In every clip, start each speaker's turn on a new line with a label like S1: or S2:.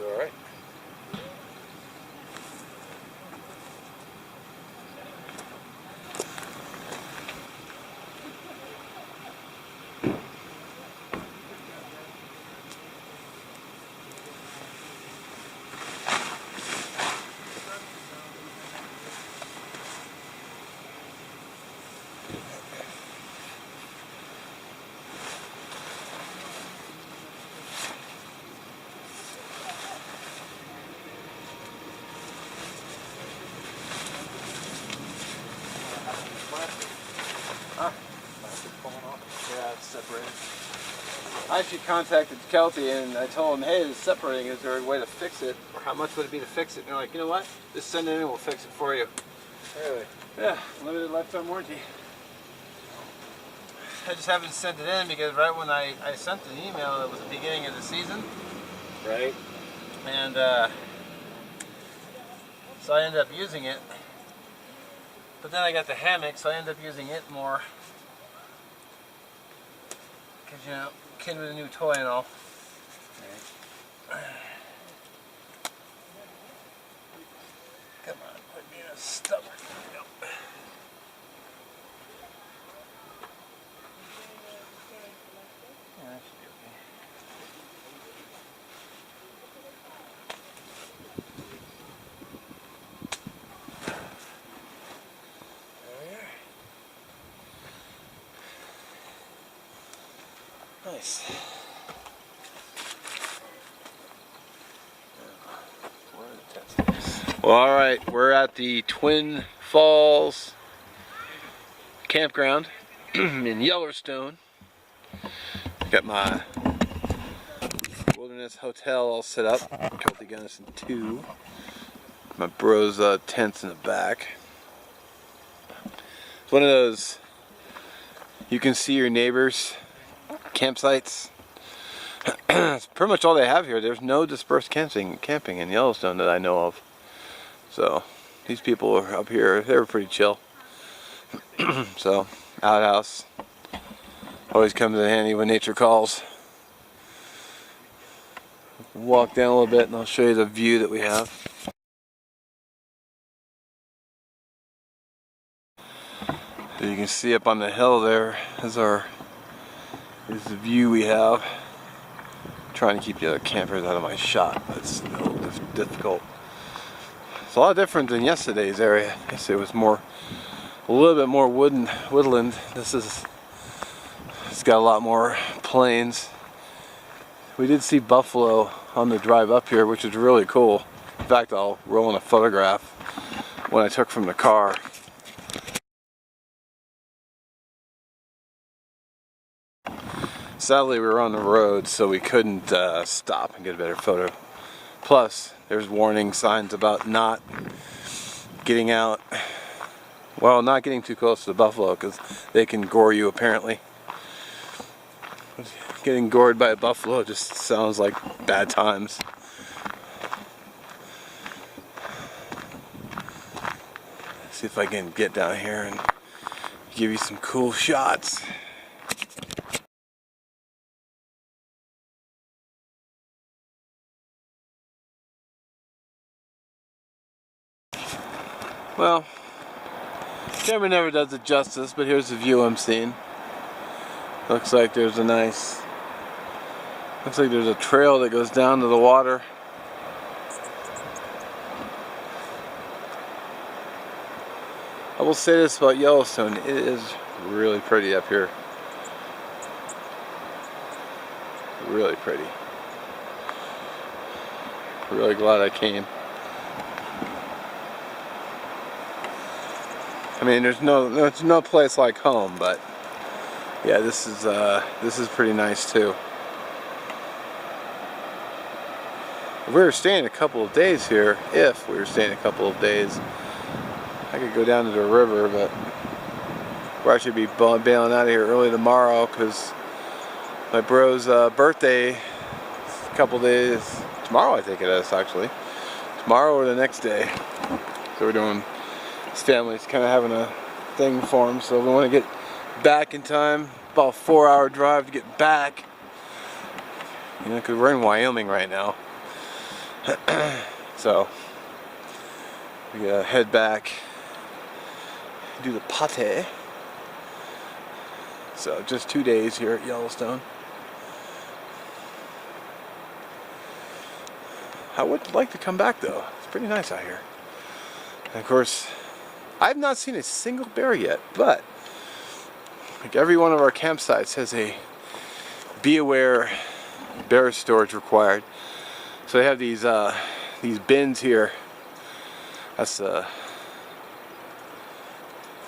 S1: You all right? Yeah, it's separated. I actually contacted Kelty and I told him, hey, it's separating. Is there a way to fix it? Or how much would it be to fix it? And they're like, you know what? Just send it in and we'll fix it for you. Really? Yeah, limited lifetime warranty. I just haven't sent it in because right when I sent the email, it was the beginning of the season. Right. And so I ended up using it. But then I got the hammock, so I ended up using it more. Because, you know, kid with a new toy and all. Right. Come on, quit being a stubborn. Yep. Yeah, that should be okay. Nice. Well, all right, we're at the Twin Falls Campground in Yellowstone. Got my wilderness hotel all set up. Kelty Gunnison 2. My bro's tents in the back. It's one of those you can see your neighbors campsites. That's pretty much all they have here. There's no dispersed camping in Yellowstone that I know of. So these people are up here, they're pretty chill. So outhouse always comes in handy when nature calls. Walk down a little bit and I'll show you the view that we have. So you can see up on the hill there is the view we have. I'm trying to keep the other campers out of my shot, but it's a little difficult. It's a lot different than yesterday's area. Yesterday was a little bit more woodland. It's got a lot more plains. We did see buffalo on the drive up here, which is really cool. In fact, I'll roll in a photograph when I took from the car. Sadly, we were on the road, so we couldn't stop and get a better photo. Plus, there's warning signs about not getting out. Well, not getting too close to the buffalo because they can gore you apparently. Getting gored by a buffalo just sounds like bad times. See if I can get down here and give you some cool shots. Well, camera never does it justice, but here's the view I'm seeing. Looks like there's a trail that goes down to the water. I will say this about Yellowstone, it is really pretty up here. Really pretty. Really glad I came. I mean, there's no place like home, but yeah, this is pretty nice too. If we were staying a couple of days here, I could go down to the river, but we'll actually be bailing out of here early tomorrow because my bro's birthday is a couple days tomorrow. I think it is actually tomorrow or the next day. So we're doing. His family's kind of having a thing for him, so we want to get back in time. About a 4-hour drive to get back. You know, because we're in Wyoming right now. So we gotta head back, do the pate. So just 2 days here at Yellowstone. I would like to come back though. It's pretty nice out here. And of course, I've not seen a single bear yet, but like every one of our campsites has a be aware bear storage required. So they have these bins here. That's one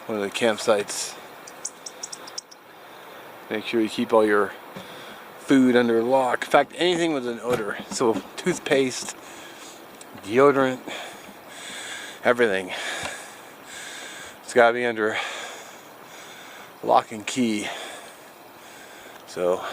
S1: of the campsites. Make sure you keep all your food under lock. In fact, anything with an odor. So toothpaste, deodorant, everything. It's got to be under lock and key. So